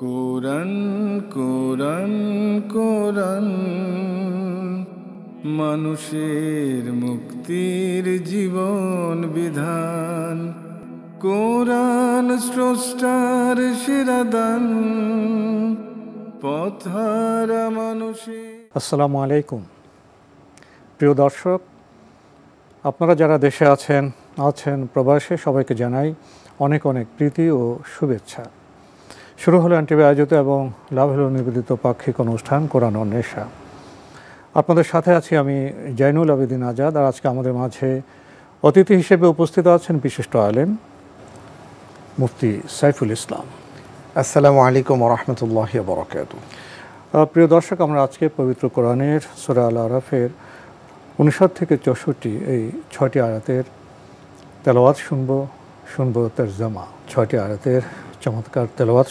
কোরআন কোরআন কোরআন মানুষের মুক্তির জীবন বিধান। কোরআন স্রষ্টার সেরা দান, পথহারা মানুষের। আসসালামু আলাইকুম প্রিয় দর্শক, আপনারা যারা দেশে আছেন প্রবাসে, সবাইকে জানাই অনেক অনেক প্রীতি ও শুভেচ্ছা। শুরু হলো এনটিভি আয়োজিত এবং লাভ হলো নিবেদিত পাক্ষিক অনুষ্ঠান কোরআন ও নেশা। আপনাদের সাথে আছি আমি জাইনুল আবেদিন আজাদ। আর আজকে আমাদের মাঝে অতিথি হিসেবে উপস্থিত আছেন বিশিষ্ট আলেম মুফতি সাইফুল ইসলাম। আসসালামু আলাইকুম ওয়া রাহমাতুল্লাহি ওয়া বারাকাতুহু। প্রিয় দর্শক, আমরা আজকে পবিত্র কোরআনের সূরা আল আরাফের 59 থেকে 64 এই 6টি আয়াতের তেলাওয়াত শুনব তরজমা। 6টি আয়াতের চমৎকার তেলাওয়াত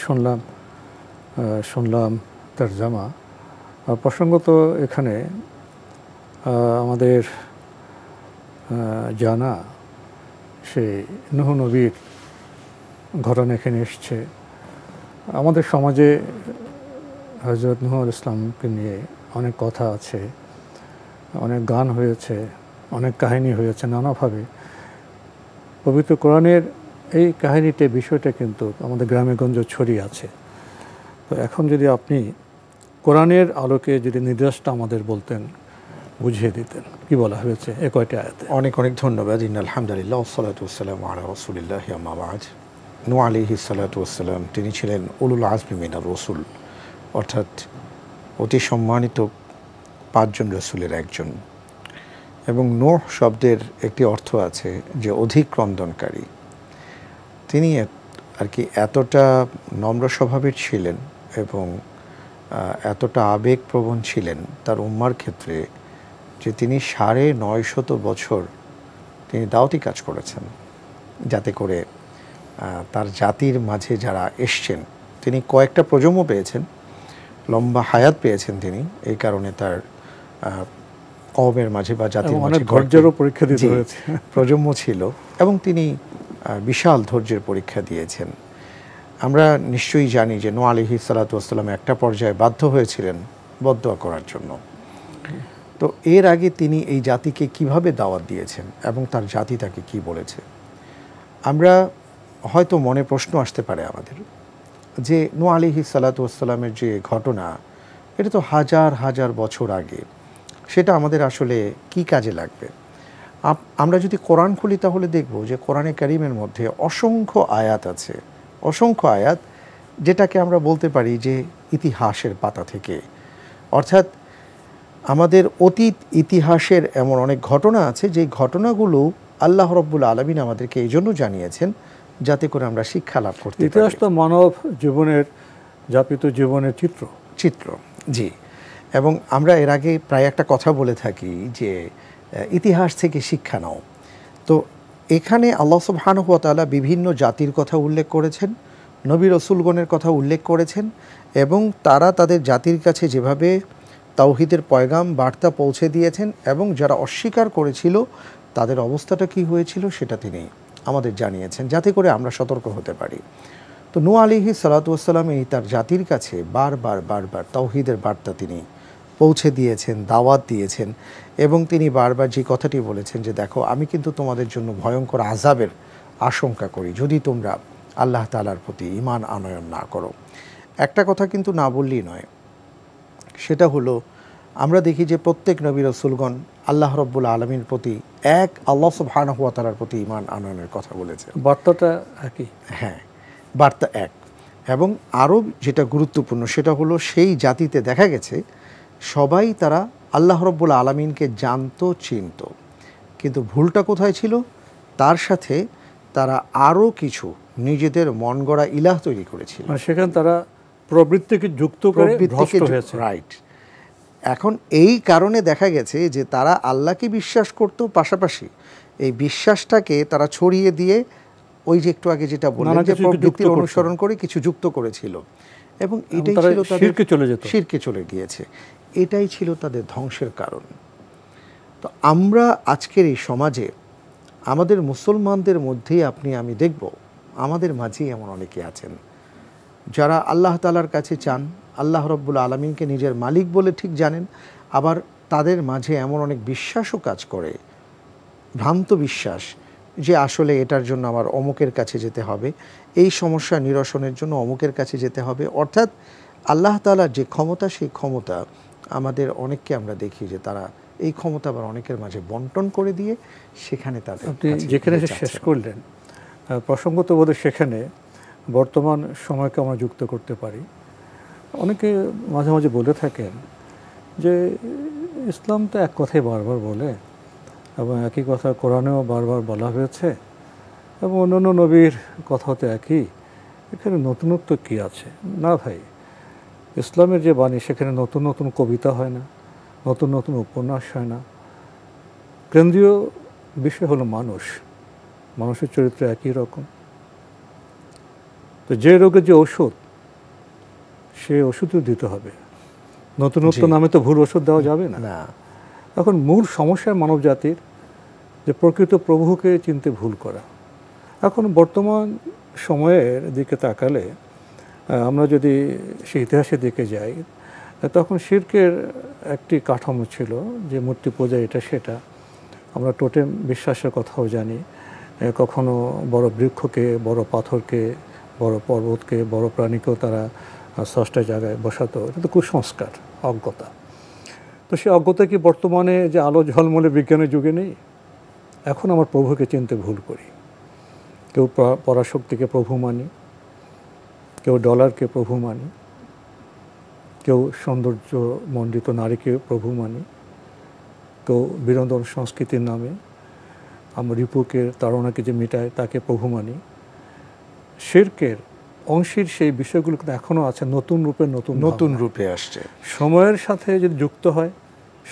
শুনলাম তরজমা। প্রসঙ্গত এখানে আমাদের জানা সেই নূহ নবীর ঘটনা এখানে এসছে। আমাদের সমাজে হযরত নূহ আলাইহিস সালামকে নিয়ে অনেক কথা আছে, অনেক গান হয়েছে, অনেক কাহিনী হয়েছে নানাভাবে। পবিত্র কোরআনের এই কাহিনীতে বিষয়টা কিন্তু আমাদের গ্রামে গঞ্জে ছড়িয়ে আছে। তো এখন যদি আপনি কোরআনের আলোকে যদি নির্দেশটা আমাদের বলতেন, বুঝিয়ে দিতেন, কি বলা হয়েছে এ কয়টি আয়াতে? অনেক অনেক ধন্যবাদ। আলহামদুলিল্লাহ ওয়াসসালাতু ওয়াসসালামু আলা রাসূলিল্লাহ আম্মা বা'দ। নূহ আলাইহিস সালাতু ওয়াসসালাম তিনি ছিলেন উলুল আজমি মিনার রাসূল, অর্থাৎ অতি সম্মানিত 5 জন রাসূলের একজন। এবং নূহ শব্দের একটি অর্থ আছে যে অধিক ক্রন্দনকারী। তিনি আর কি এতটা নম্র স্বভাবের ছিলেন এবং এতটা আবেগপ্রবণ ছিলেন তার উম্মার ক্ষেত্রে যে তিনি 950 বছর তিনি দাওয়াতি কাজ করেছেন, যাতে করে তার জাতির মাঝে যারা এসছেন, তিনি কয়েকটা প্রজন্ম পেয়েছেন, লম্বা হায়াত পেয়েছেন তিনি। এই কারণে তার কওমের মাঝে বা জাতির মাঝে ধৈর্যেরও পরীক্ষা দিতে হয়েছে, প্রজন্ম ছিল এবং তিনি বিশাল ধৈর্যের পরীক্ষা দিয়েছেন। আমরা নিশ্চয়ই জানি যে নূহ আলাইহিস সালাতু ওয়াসসালাম একটা পর্যায়ে বাধ্য হয়েছিলেন বদদোয়া করার জন্য। তো এর আগে তিনি এই জাতিকে কিভাবে দাওয়াত দিয়েছেন এবং তার জাতি তাকে কি বলেছে, আমরা হয়তো মনে প্রশ্ন আসতে পারে আমাদের যে নূহ আলাইহিস সালাতু ওয়াসসালামের যে ঘটনা, এটা তো হাজার হাজার বছর আগে, সেটা আমাদের আসলে কি কাজে লাগবে? আমরা যদি কোরআন খুলি তাহলে দেখব যে কোরআনে কারীমের মধ্যে অসংখ্য আয়াত আছে, অসংখ্য আয়াত, যেটাকে আমরা বলতে পারি যে ইতিহাসের পাতা থেকে, অর্থাৎ আমাদের অতীত ইতিহাসের এমন অনেক ঘটনা আছে যে ঘটনাগুলো আল্লাহ রাব্বুল আলামিন আমাদেরকে এই জন্য জানিয়েছেন যাতে করে আমরা শিক্ষা লাভ করতে পারি। ইতিহাস তো মানব জীবনের যাপিত জীবনের চিত্র। জি, এবং আমরা এর আগে প্রায় একটা কথা বলে থাকি যে ইতিহাস থেকে শিক্ষা নাও। তো এখানে আল্লাহ সুবহানাহু ওয়া তাআলা বিভিন্ন জাতির কথা উল্লেখ করেছেন, নবী রাসূলগণের কথা উল্লেখ করেছেন, এবং তারা তাদের জাতির কাছে যেভাবে তাওহীদের পয়গাম বার্তা পৌঁছে দিয়েছেন এবং যারা অস্বীকার করেছিল তাদের অবস্থাটা কি হয়েছিল সেটা তিনি আমাদের জানিয়েছেন, যাতে করে আমরা সতর্ক হতে পারি। তো নূহ আলাইহিস সালাতু ওয়াসসালাম এই তার জাতির কাছে বারবার তাওহীদের বার্তা তিনি পৌঁছে দিয়েছেন, দাওয়াত দিয়েছেন, এবং তিনি বারবার যে কথাটি বলেছেন যে দেখো, আমি কিন্তু তোমাদের জন্য ভয়ঙ্কর আযাবের আশঙ্কা করি যদি তোমরা আল্লাহ তাআলার প্রতি ঈমান আনয়ন না করো। একটা কথা কিন্তু না বললেই নয়, সেটা হলো আমরা দেখি যে প্রত্যেক নবী রাসূলগণ আল্লাহ রাব্বুল আলামিনের প্রতি এক, আল্লাহ সুবহানাহু ওয়া তাআলার প্রতি ঈমান আনয়নের কথা বলেছেন। বার্তাটা একই, হ্যাঁ, বার্তা এক। এবং আরও যেটা গুরুত্বপূর্ণ সেটা হলো সেই জাতিতে দেখা গেছে সবাই তারা আল্লাহ রাব্বুল আলামিনকে জানতো, চিনতো, কিন্তু ভুলটা কোথায় ছিল? তার সাথে তারা আরও কিছু নিজেদের মন গড়া ইলাহ তৈরি করেছিল, মানে সেখানে তারা প্রবৃত্তিকে যুক্ত করে ভ্রষ্ট হয়েছে। রাইট। এখন এই কারণে দেখা গেছে যে তারা আল্লাহকে বিশ্বাস করত, পাশাপাশি এই বিশ্বাসটাকে তারা ছড়িয়ে দিয়ে ওই যে একটু আগে যেটা বললেন যে প্রবৃত্তির অনুসরণ করে কিছু যুক্ত করেছিল, এবং এটাই ছিল তাদের শিরকে চলে গিয়েছে। এটাই ছিল তাদের ধ্বংসের কারণ। তো আমরা আজকের এই সমাজে আমাদের মুসলমানদের মধ্যেই আমি দেখব আমাদের মাঝেই এমন অনেকে আছেন যারা আল্লাহ তাআলার কাছে চান, আল্লাহ রব্বুল আলমিনকে নিজের মালিক বলে ঠিক জানেন, আবার তাদের মাঝে এমন অনেক বিশ্বাসও কাজ করে, ভ্রান্ত বিশ্বাস, যে আসলে এটার জন্য আমার অমুকের কাছে যেতে হবে, এই সমস্যা নিরসনের জন্য অমুকের কাছে যেতে হবে। অর্থাৎ আল্লাহ তাআলার যে ক্ষমতা, সেই ক্ষমতা আমাদের অনেককে আমরা দেখি যে তারা এই ক্ষমতা আবার অনেকের মাঝে বন্টন করে দিয়ে সেখানে তাদের আপনি যেখানে শেষ করলেন প্রসঙ্গত বোধ সেখানে বর্তমান সময়কে আমরা যুক্ত করতে পারি। অনেকে মাঝে মাঝে বলে থাকেন যে ইসলাম তো এক কথাই বারবার বলে এবং একই কথা কোরআনেও বারবার বলা হয়েছে এবং অন্যান্য নবীর কথা তো একই, এখানে নতুনত্ব কী আছে? না ভাই, ইসলামের যে বাণী সেখানে নতুন নতুন কবিতা হয় না, নতুন নতুন উপন্যাস হয় না। কেন্দ্রীয় বিষয় হলো মানুষ, মানুষের চরিত্র একই রকম। তো যে রোগের যে ওষুধ, সে ওষুধও দিতে হবে। নতুনত্ব নামে তো ভুল ওষুধ দেওয়া যাবে না। এখন মূল সমস্যা মানব জাতির যে প্রকৃত প্রভুকে চিনতে ভুল করা। এখন বর্তমান সময়ের দিকে তাকালে আমরা যদি সে ইতিহাসের দিকে যাই, তখন শিরকের একটি কাঠামো ছিল যে মূর্তি পূজা, এটা সেটা। আমরা টোটেম বিশ্বাসের কথাও জানি, কখনো বড় বৃক্ষকে, বড় পাথরকে, বড় পর্বতকে, বড় প্রাণীকেও তারা ষষ্ঠ জায়গায় বসাতো। এটা তো কুসংস্কার, অজ্ঞতা। তো সেই অজ্ঞতা কি বর্তমানে যে আলো ঝলমলে বিজ্ঞানের যুগে নেই? এখন আমার প্রভুকে চিনতে ভুল করি। কেউ পরাশক্তিকে প্রভু মানি, কেউ ডলারকে প্রভু মানি, কেউ সৌন্দর্য মণ্ডিত নারীকে প্রভু মানি, কেউ বিনোদন সংস্কৃতির নামে আমরা রিপুকে, তাড়নাকে যে মিটায় তাকে প্রভু মানি। শিরকের অংশীর সেই বিষয়গুলো কিন্তু এখনও আছে, নতুন রূপে আসছে। সময়ের সাথে যদি যুক্ত হয়,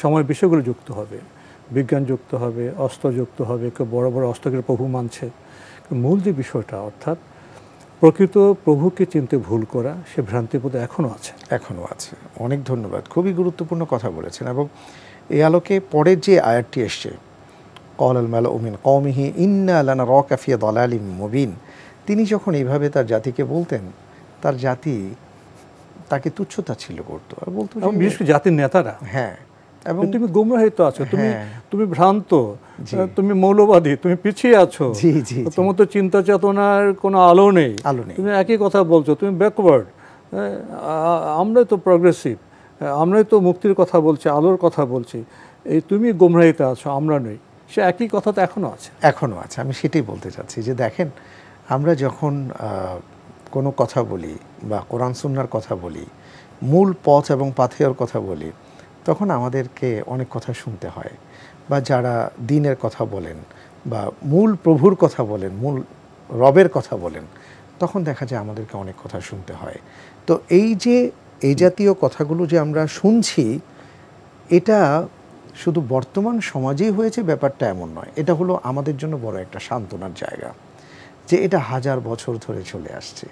সময়ের বিষয়গুলো যুক্ত হবে, বিজ্ঞান যুক্ত হবে, অস্ত্র যুক্ত হবে, কেউ বড় বড় অস্ত্রকে প্রভু মানছে। মূল যে বিষয়টা, অর্থাৎ প্রকৃত প্রভুকে চিনতে ভুল করা, সে ভ্রান্তিবোধ এখনও আছে। অনেক ধন্যবাদ, খুবই গুরুত্বপূর্ণ কথা বলেছেন। এবং এই আলোকে পরের যে আয়াতটি এসছে, ক্বালাল মালাউ মিন কওমিহি ইন্না লানারাকা ফি দালালিম মুবিন, তিনি যখন এইভাবে তার জাতিকে বলতেন, তার জাতি তাকে তুচ্ছতাচ্ছিল্য করতো আর বলতো, বিশেষ করে জাতির নেতারা, হ্যাঁ, এবং তুমি গুমরাহিত আছো, তুমি ভ্রান্ত, তুমি মৌলবাদী, তুমি পিছিয়ে আছো, তোমার তো চিন্তা চেতনার কোনো আলো নেই, তুমি একই কথা বলছো, তুমি ব্যাকওয়ার্ড, আমরাই তো প্রগ্রেসিভ, আমরাই তো মুক্তির কথা বলছি, আলোর কথা বলছি, এই তুমি গুমরাহিত আছো, আমরা নই। সে একই কথা তো এখনও আছে। আমি সেটাই বলতে চাচ্ছি যে দেখেন, আমরা যখন কোনো কথা বলি বা কোরআন সুন্নাহর কথা বলি, মূল পথ এবং পাথেয়র কথা বলি, তখন আমাদেরকে অনেক কথা শুনতে হয়। বা যারা দ্বীনের কথা বলেন বা মূল প্রভুর কথা বলেন, মূল রবের কথা বলেন, তখন দেখা যায় আমাদেরকে অনেক কথা শুনতে হয়। তো এই জাতীয় কথাগুলো যে আমরা শুনছি, এটা শুধু বর্তমান সমাজেই হয়েছে ব্যাপারটা এমন নয়। এটা হলো আমাদের জন্য বড় একটা সান্ত্বনার জায়গা যে এটা হাজার বছর ধরে চলে আসছে।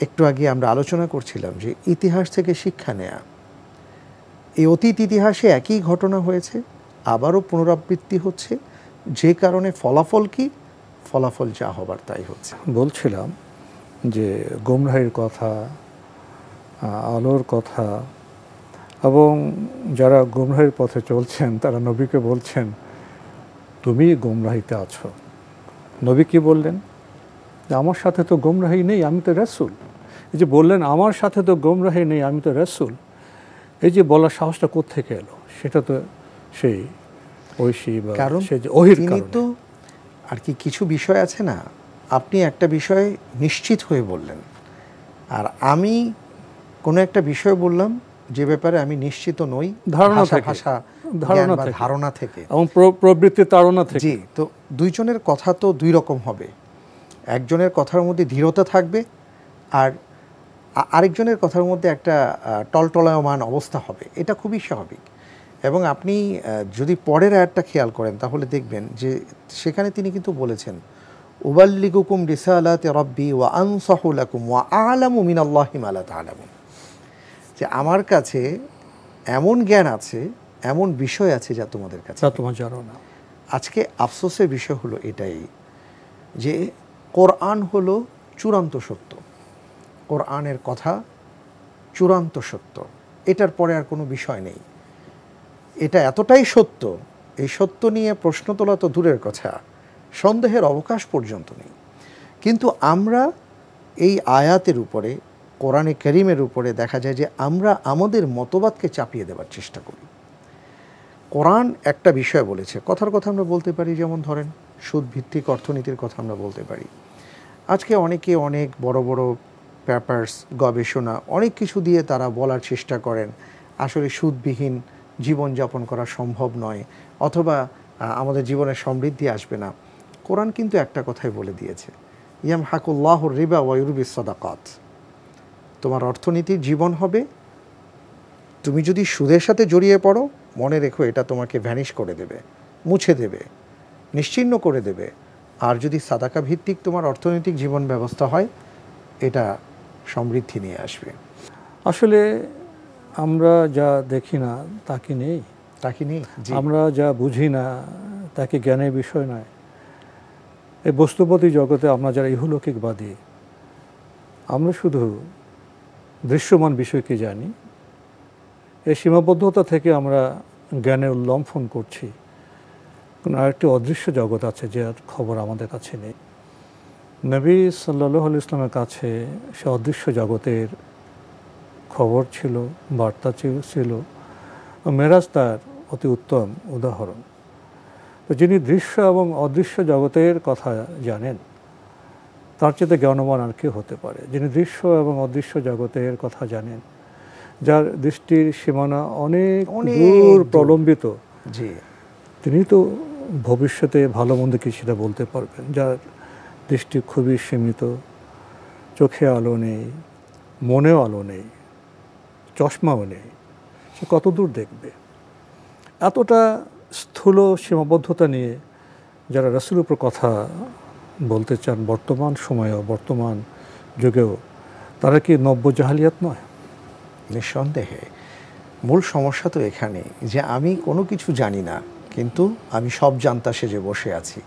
একটু আগে আমরা আলোচনা করছিলাম যে ইতিহাস থেকে শিক্ষা নেয়া, এই অতীত ইতিহাসে একই ঘটনা হয়েছে, আবারও পুনরাবৃত্তি হচ্ছে, যে কারণে ফলাফল যা হবার তাই হচ্ছে। বলছিলাম যে গুমরাহির কথা, আলোর কথা, এবং যারা গুমরাহির পথে চলছেন তারা নবীকে বলছেন তুমি গুমরাহিতে আছো। নবী কি বললেন? যে আমার সাথে তো গুমরাহি নেই, আমি তো রাসূল। এই যে বললেন আমার সাথে তো গুমরাহি নেই, আমি তো রাসূল, এই যে বলার সাহসটা কোত্থেকে এলো? সেটা তো সেই ঐশী বা সেই যে ওহির কারণে। তো আর কি কিছু বিষয় আছে না, আপনি একটা বিষয় নিশ্চিত হয়ে বললেন, আর আমি কোনো একটা বিষয় বললাম যে ব্যাপারে আমি নিশ্চিত নই, ধারণা থেকে এবং প্রবৃত্তির তাড়না থেকে। জি, তো দুইজনের কথা তো দুই রকম হবে। একজনের কথার মধ্যে ধীরতা থাকবে, আর আরেকজনের কথার মধ্যে একটা টলটলায়মান অবস্থা হবে। এটা খুবই স্বাভাবিক। এবং আপনি যদি পরের আয়াতটা খেয়াল করেন তাহলে দেখবেন যে সেখানে তিনি কিন্তু বলেছেন, উবাল্লিগুকুম রিসালাতি রাব্বি ওয়া আনসাহু লাকুম ওয়া আ'লামু মিনাল্লাহি মা লা তা'লামুন, যে আমার কাছে এমন জ্ঞান আছে, এমন বিষয় আছে যা তোমাদের কাছে তোমরা জানো না। আজকে আফসোসের বিষয় হলো এটাই যে কোরআন হলো চূড়ান্ত সত্য, কোরআনের কথা চূড়ান্ত সত্য, এটার পরে আর কোনো বিষয় নেই। এটা এতটাই সত্য, এই সত্য নিয়ে প্রশ্ন তোলা তো দূরের কথা, সন্দেহের অবকাশ পর্যন্ত নেই। কিন্তু আমরা এই আয়াতের উপরে, কোরআনে কারীমের উপরে দেখা যায় যে আমরা আমাদের মতবাদকে চাপিয়ে দেওয়ার চেষ্টা করি। কোরআন একটা বিষয় বলেছে, কথার কথা আমরা বলতে পারি, যেমন ধরেন সুদ ভিত্তিক অর্থনীতির কথা আমরা বলতে পারি। আজকে অনেকে অনেক বড় বড় পেপারস, গবেষণা, অনেক কিছু দিয়ে তারা বলার চেষ্টা করেন আসলে সুদবিহীন জীবনযাপন করা সম্ভব নয়, অথবা আমাদের জীবনে সমৃদ্ধি আসবে না। কোরআন কিন্তু একটা কথাই বলে দিয়েছে, ইয়ামহাকুল্লাহুর রিবা ওয়া ইউরবিস সাদাকাত। তোমার অর্থনীতির জীবন হবে, তুমি যদি সুদের সাথে জড়িয়ে পড়ো, মনে রেখো এটা তোমাকে ভ্যানিশ করে দেবে, মুছে দেবে, নিশ্চিহ্ন করে দেবে। আর যদি সাদাকা ভিত্তিক তোমার অর্থনৈতিক জীবন ব্যবস্থা হয়, এটা সমৃদ্ধি নিয়ে আসবে। আসলে আমরা যা দেখি না তা কি নেই, তা কি নেই? আমরা যা বুঝি না তা কি জ্ঞানের বিষয় নয়? এই বস্তুপতি জগতে আমরা যারা ইহলৌকিকবাদী, আমরা শুধু দৃশ্যমান বিষয়কে জানি। এই সীমাবদ্ধতা থেকে আমরা জ্ঞানের উল্লঙ্ঘন করছি। কোনো আরেকটি অদৃশ্য জগৎ আছে যার খবর আমাদের কাছে নেই। নবী সাল্লাল্লাহু আলাইহি ইসলামের কাছে সে অদৃশ্য জগতের খবর ছিল, বার্তা ছিল। মেরাজ তার অতি উত্তম উদাহরণ। তো যিনি দৃশ্য এবং অদৃশ্য জগতের কথা জানেন, তার চেয়ে জ্ঞানবান আর কে হতে পারে? যিনি দৃশ্য এবং অদৃশ্য জগতের কথা জানেন, যার দৃষ্টির সীমানা অনেক দূর প্রলম্বিত, তিনি তো ভবিষ্যতে ভালো মন্দ কি সেটা বলতে পারবেন। যার দৃষ্টি খুবই সীমিত, চোখে আলো নেই, মনেও আলো নেই, চশমাও নেই, সে কত দূর দেখবে? এতটা স্থূল সীমাবদ্ধতা নিয়ে যারা রাসূলের উপর কথা বলতে চান বর্তমান সময়েও, বর্তমান যুগেও, তারা কি নব্য জাহালিয়াত নয়? নিঃসন্দেহে মূল সমস্যা তো এখানে যে আমি কোনো কিছু জানি না, কিন্তু আমি সব জানতা সেজে বসে আছি।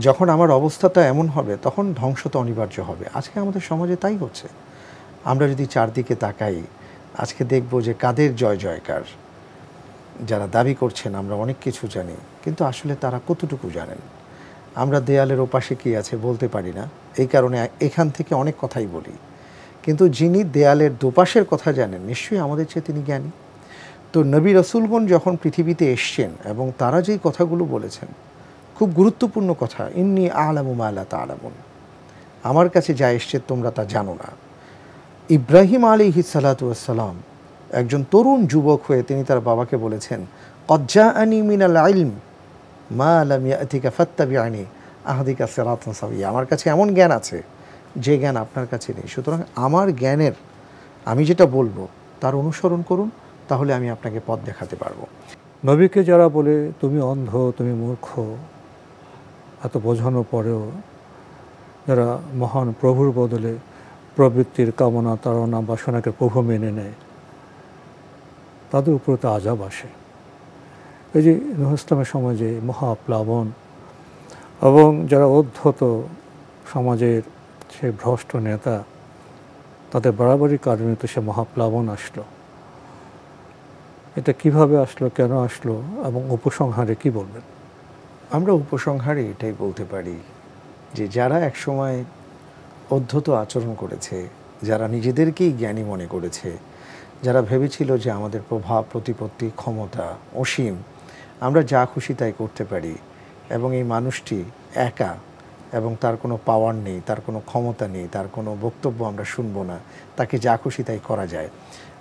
যখন আমার অবস্থাটা এমন হবে, তখন ধ্বংস তো অনিবার্য হবে। আজকে আমাদের সমাজে তাই হচ্ছে। আমরা যদি চারদিকে তাকাই, আজকে দেখব যে কাদের জয় জয়কার, যারা দাবি করছেন আমরা অনেক কিছু জানি, কিন্তু আসলে তারা কতটুকু জানেন? আমরা দেয়ালের ওপাশে কী আছে বলতে পারি না, এই কারণে এখান থেকে অনেক কথাই বলি। কিন্তু যিনি দেয়ালের দুপাশের কথা জানেন, নিশ্চয়ই আমাদের চেয়ে তিনি জ্ঞানী। তো নবী রাসূলগণ যখন পৃথিবীতে এসছেন এবং তারা যেই কথাগুলো বলেছেন, খুব গুরুত্বপূর্ণ কথা, ইন্নী আ'লামু মা লা তা'লামুন, আমার কাছে যা এসছে তোমরা তা জানো না। ইব্রাহিম আলাইহিস সালাতু ওয়াস সালাম একজন তরুণ যুবক হয়ে তিনি তার বাবাকে বলেছেন, ক্বাদ জাআনি মিনাল ইলম মা লাম ইয়াতিকা ফাত্তাবি'নি আহদিকা সিরাতান সাওয়িয়া। আমার কাছে এমন জ্ঞান আছে যে জ্ঞান আপনার কাছে নেই, সুতরাং আমার জ্ঞানের আমি যেটা বলবো তার অনুসরণ করুন, তাহলে আমি আপনাকে পথ দেখাতে পারবো। নবীকে যারা বলে তুমি অন্ধ, তুমি মূর্খ, এত বোঝানোর পরেও যারা মহান প্রভুর বদলে প্রবৃত্তির কামনা, তাড়না, বাসনাকে প্রভু মেনে নেয়, তাদের উপরে তো আযাব আসে। এই যে নূহ ইসলামের সমাজে মহাপ্লাবন এবং যারা উদ্ধত সমাজের সে ভ্রষ্ট নেতা, তাদের বাড়াবাড়ির কারণে তো সে মহাপ্লাবন আসলো। এটা কিভাবে আসলো, কেন আসলো এবং উপসংহারে কি বলবেন? আমরা উপসংহারে এটাই বলতে পারি যে যারা একসময় অধ্যত আচরণ করেছে, যারা নিজেদেরকেই জ্ঞানী মনে করেছে, যারা ভেবেছিল যে আমাদের প্রভাব, প্রতিপত্তি, ক্ষমতা অসীম, আমরা যা খুশি তাই করতে পারি, এবং এই মানুষটি একা এবং তার কোনো পাওয়ার নেই, তার কোনো ক্ষমতা নেই, তার কোনো বক্তব্য আমরা শুনবো না, তাকে যা খুশি তাই করা যায়।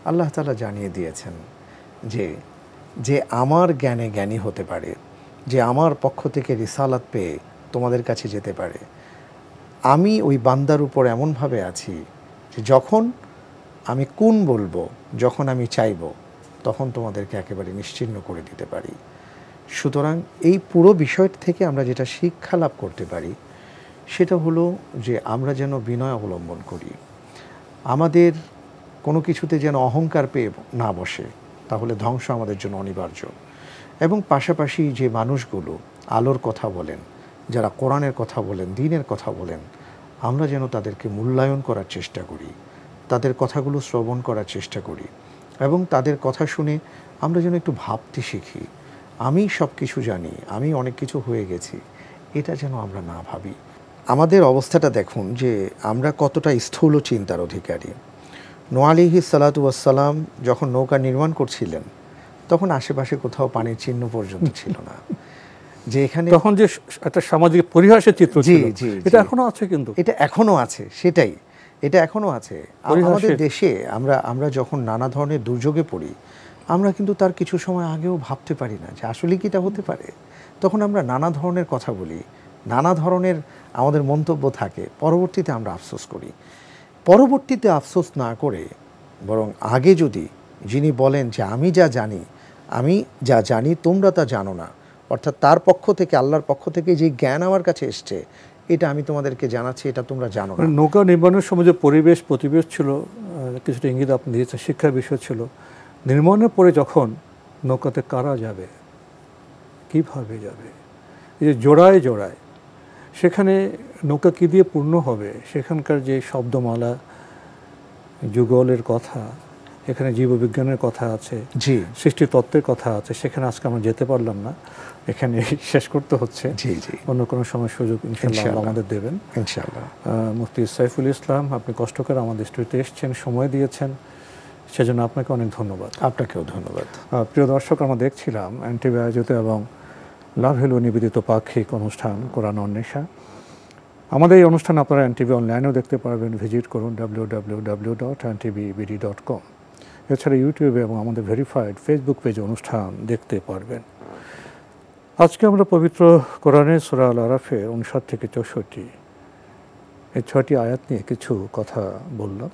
আল্লাহ তাআলা জানিয়ে দিয়েছেন যে আমার জ্ঞানে জ্ঞানী হতে পারে, যে আমার পক্ষ থেকে রিসালাত পেয়ে তোমাদের কাছে যেতে পারে। আমি ওই বান্দার উপর এমনভাবে আছি যে যখন আমি কোন বলবো, যখন আমি চাইব, তখন তোমাদেরকে একেবারে নিশ্চিহ্ন করে দিতে পারি। সুতরাং এই পুরো বিষয়টি থেকে আমরা যেটা শিক্ষা লাভ করতে পারি সেটা হলো যে আমরা যেন বিনয় অবলম্বন করি, আমাদের কোনো কিছুতে যেন অহংকার পেয়ে না বসে, তাহলে ধ্বংস আমাদের জন্য অনিবার্য। এবং পাশাপাশি যে মানুষগুলো আলোর কথা বলেন, যারা কোরআনের কথা বলেন, দ্বীনের কথা বলেন, আমরা যেন তাদেরকে মূল্যায়ন করার চেষ্টা করি, তাদের কথাগুলো শ্রবণ করার চেষ্টা করি এবং তাদের কথা শুনে আমরা যেন একটু ভাবতে শিখি। আমি সব কিছু জানি, আমি অনেক কিছু হয়ে গেছি, এটা যেন আমরা না ভাবি। আমাদের অবস্থাটা দেখুন যে আমরা কতটা স্থূল চিন্তার অধিকারী। নূহ আলাইহিস সালাতু ওয়াস সালাম যখন নৌকা নির্মাণ করছিলেন তখন আশেপাশে কোথাও পানির চিহ্ন পর্যন্ত ছিল না। যে এখানে তখন যে একটা সামাজিক পরিহাসের চিত্র ছিল, এটা এখনো আছে, কিন্তু এটা এখনো আছে, সেটাই, এটা এখনো আছে। আমাদের দেশে আমরা যখন নানা ধরনের দুর্যোগে পড়ি, আমরা কিন্তু তার কিছু সময় আগেও ভাবতে পারি না যে আসলে কি এটা হতে পারে। তখন আমরা নানা ধরনের কথা বলি, নানা ধরনের আমাদের মন্তব্য থাকে, পরবর্তীতে আমরা আফসোস করি। পরবর্তীতে আফসোস না করে বরং আগে যদি যিনি বলেন যে আমি যা জানি তোমরা তা জানো না, অর্থাৎ তার পক্ষ থেকে, আল্লাহর পক্ষ থেকে যে জ্ঞান আমার কাছে এসছে এটা আমি তোমাদেরকে জানাচ্ছি, এটা তোমরা জানো না। নৌকা নির্মাণের সময় যে প্রতিবেশ ছিল, কিছুটা ইঙ্গিত আপনি দিয়েছেন, শিক্ষার বিষয় ছিল। নির্মাণের পরে যখন নৌকাতে কারা যাবে, কিভাবে যাবে, এই যে জোড়ায় জোড়ায়, সেখানে নৌকা কী দিয়ে পূর্ণ হবে, সেখানকার যে শব্দমালা, যুগলের কথা, এখানে জীববিজ্ঞানের কথা আছে, জি, সৃষ্টি তত্ত্বের কথা আছে, সেখানে আজকে আমরা যেতে পারলাম না, এখানে শেষ করতে হচ্ছে। জি জি, অন্য কোনো সময় সুযোগ ইনশাআল্লাহ আমাদের দেবেন ইনশাআল্লাহ। মুফতি সাইফুল ইসলাম, আপনি কষ্ট করে আমাদের স্টুডিওতে এসেছেন, সময় দিয়েছেন, সেজন্য আপনাকে অনেক ধন্যবাদ। আপনাকেও ধন্যবাদ। প্রিয় দর্শক, আমরা দেখছিলাম এনটিভি আয়োজিত এবং লাভ হেলো নিবেদিত পাক্ষিক অনুষ্ঠান কোরআন অন্বেষা। আমাদের এই অনুষ্ঠান আপনারা এনটিভি অনলাইনেও দেখতে পারবেন, ভিজিট করুন www.ntvbd.com। এছাড়া ইউটিউবে এবং আমাদের ভেরিফাইড ফেসবুক পেজে অনুষ্ঠান দেখতে পারবেন। আজকে আমরা পবিত্র কোরআনের সূরা আল আরাফের 59 থেকে 64 এই 6টি আয়াত নিয়ে কিছু কথা বললাম।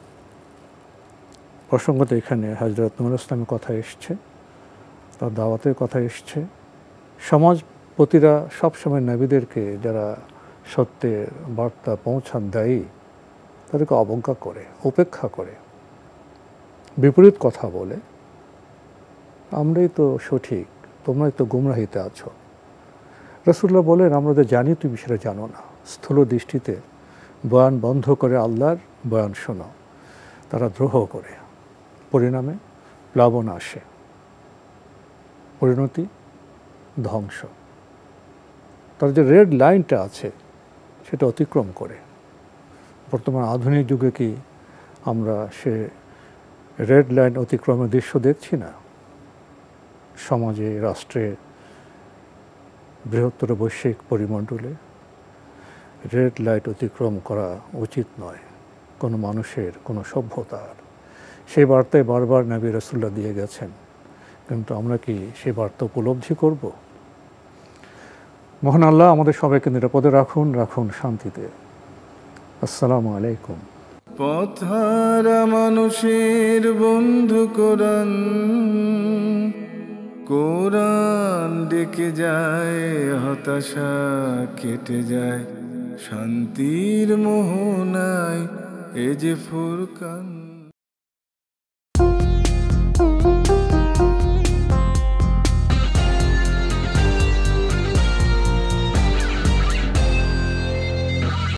প্রসঙ্গত এখানে হযরত নূর ইসলামের কথা এসছে, তার দাওয়াতের কথা এসছে। সমাজপতিরা সবসময় নবীদেরকে, যারা সত্যের বার্তা পৌঁছান দেয়, তাদেরকে অবজ্ঞা করে, উপেক্ষা করে, বিপরীত কথা বলে, আমরাই তো সঠিক, তোমরাই তো গুমরাহিতে আছো। রাসূলুল্লাহ বলেন, আমরা তো জানি তুমি সেটা জানো না। স্থূল দৃষ্টিতে বয়ান বন্ধ করে আল্লাহর বয়ান শোনো। তারা দ্রোহ করে, পরিণামে প্লাবন আসে, পরিণতি ধ্বংস। তার যে রেড লাইনটা আছে সেটা অতিক্রম করে। বর্তমান আধুনিক যুগে কি আমরা সে রেড লাইন অতিক্রমের দৃশ্য দেখছি না? সমাজে, রাষ্ট্রে, বৃহত্তর বৈশ্বিক পরিমণ্ডলে রেড লাইট অতিক্রম করা উচিত নয় কোনো মানুষের, কোনো সভ্যতার। সেই বার্তায় বারবার নবী রাসূলুল্লাহ দিয়ে গেছেন, কিন্তু আমরা কি সেই বার্তা উপলব্ধি করব? মহান আল্লাহ আমাদের সবাইকে নিরাপদে রাখুন, রাখুন শান্তিতে। আসসালামু আলাইকুম। পথহারা মানুষের বন্ধু কোরআন, কোরআন ডেকে যায়, হতাশা কেটে যায়, শান্তির মোহনায় এ যে ফুরকান।